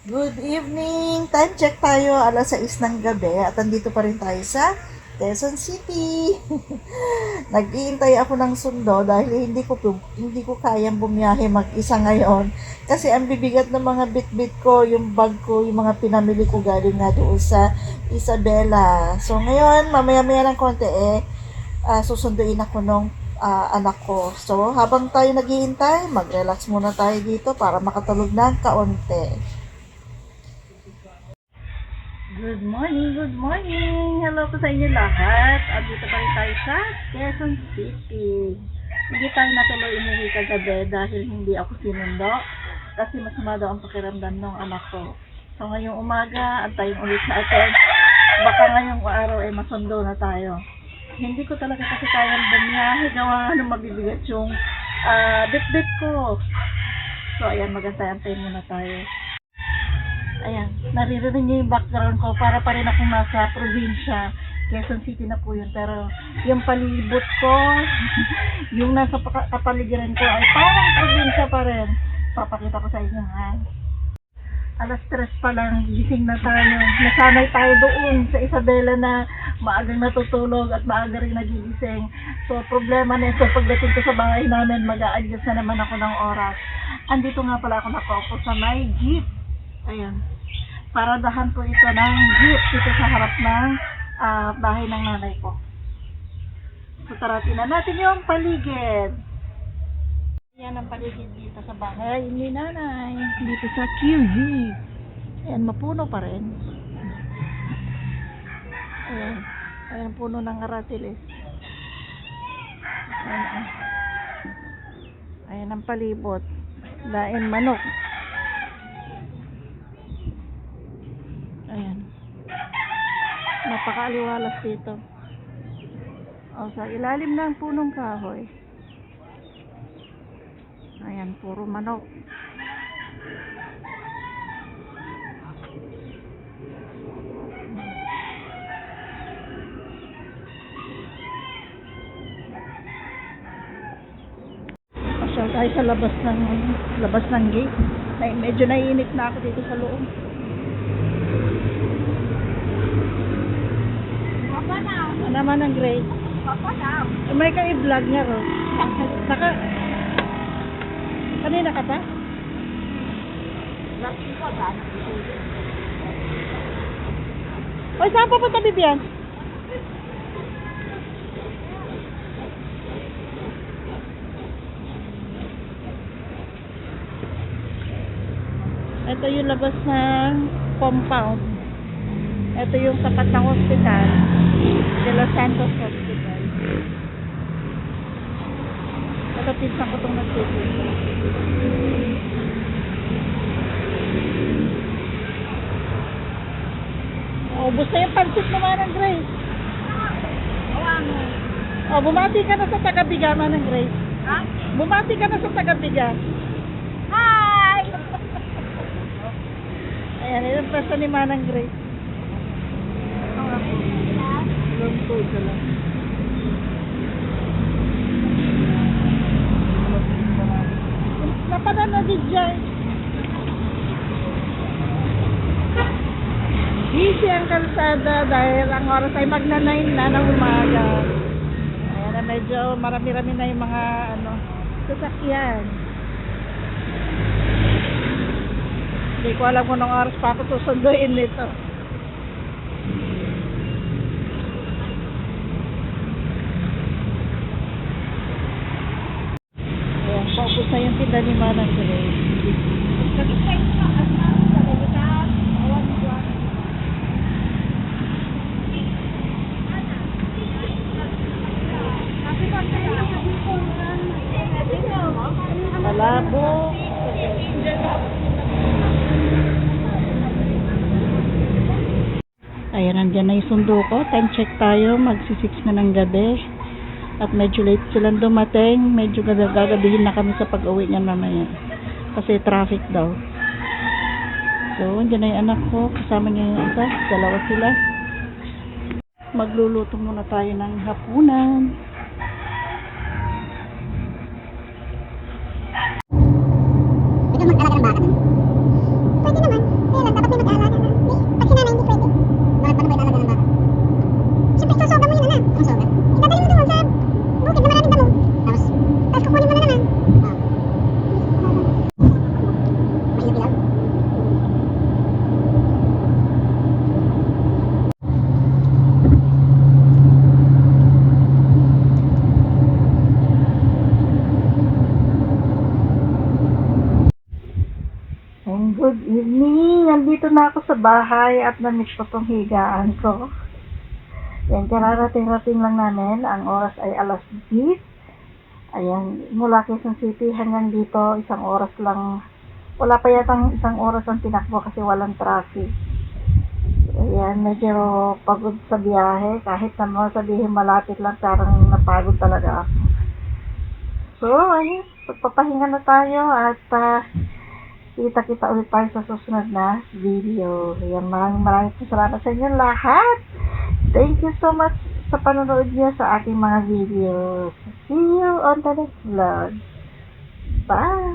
Good evening! Time check tayo, alas 6 ng gabi at andito pa rin tayo sa Quezon City. Nag-iintay ako ng sundo dahil hindi ko kayang bumiyahe mag-isa ngayon kasi ang bibigat ng mga bitbit ko, yung bag ko, yung mga pinamili ko galing nga doon sa Isabela. So ngayon, mamaya-maya ng konti susunduin ako nung anak ko. So habang tayo naghihintay, mag-relax muna tayo dito para makatulog ng kaunti. Good morning, good morning! Hello po sa inyo lahat. At dito pa rin tayo sa Quezon City. Hindi tayo natuloy umuwi kagabi dahil hindi ako sinundo. Kasi masama daw ang pakiramdam ng anak ko. So ngayong umaga, antayin ulit natin. Baka ngayong araw ay masundo na tayo. Hindi ko talaga kasi kayang bumiyahe. Gawa ng mabibigat yung bit-bit ko. So ayan, magantay-antay muna tayo. Ayan, naririnig niyo yung background ko, para pa rin akong nasa probinsya. Quezon City na po yun, pero yung palibot ko, yung nasa kapaligiran ko ay parang probinsya pa rin. Papakita ko sa inyo, ha. Alas 3 pa lang, gising na tayo. Nasanay tayo doon sa Isabela na maagang natutulog at maaga rin nagigising. So, problema na ito, pagdating ko sa bahay namin, mag-a-adjust na naman ako ng oras. Andito nga pala ako nakaupo sa may jeep. Ayan. Paradahan po ito ng jeep dito sa harap ng bahay ng nanay ko. So, tara, tingnan natin yung paligid. Yan ang paligid dito sa bahay ni nanay. Dito sa QZ. Ayan, mapuno pa rin. Ayan. Ayan, puno ng aratilis. Ayan. Ayan ang palibot. Dain manok. Ayan. Napakaaliwalas dito. O, sa ilalim ng punong kahoy. Ayan, puro manok. Pasyal tayo sa labas ng gate. Medyo naiinit na ako dito sa loob. Papa na. Ano naman ang Grace? Papa na. May ka-i-vlog niya ko. Kanina ka pa? Oy, saan papunta, Bibian? Ito yung labas ng compound. Ito yung tapat ng hospital. De Los Santos Hospital. Ito pinsan ko itong nagtitipid. Ubus na yung pansit naman ng Grace. Bumati ka na sa taga-biga man ng Grace. Ha? Bumati ka na sa taga-biga. Hi! Ayan, yung pwesto ni Manang Grace. Long coat ka lang. Napanan na din dyan. Busy ang kalsada dahil ang oras ay magna-9 na ng umaga. Ayan na, medyo marami-rami na yung mga sasakyan. Hindi ko alam kung anong oras pa ako susunduin nito. Ayan, focus na yung tinda ni Manang Grace. Malabo. Ayan, nandyan na yung sundo ko. Time check tayo. Magsi-6 na ng gabi. At medyo late silang dumating. Medyo gagabihin na kami sa pag-uwi niyan mamaya. Kasi traffic daw. So, andyan na yung anak ko. Kasama niya yung isa. Dalawa sila. Magluluto muna tayo ng hapunan. Ito mag-alaga ng bata. Pwede naman. Pero Good evening! Nandito na ako sa bahay at na-miss ko tong higaan ko. Yan, kararating-rating lang namin. Ang oras ay alas 10. Ayan, mula Quezon City hanggang dito, isang oras lang. Wala pa yatang isang oras ang tinakbo kasi walang traffic. Ayan, medyo pagod sa biyahe. Kahit naman sabihin malapit lang, parang napagod talaga ako. So, ayun, pagpapahinga na tayo at kita-kita ulit tayo sa susunod na video. Ayan, maraming salamat sa inyo lahat. Thank you so much sa panonood niyo sa aking mga videos. See you on the next vlog. Bye!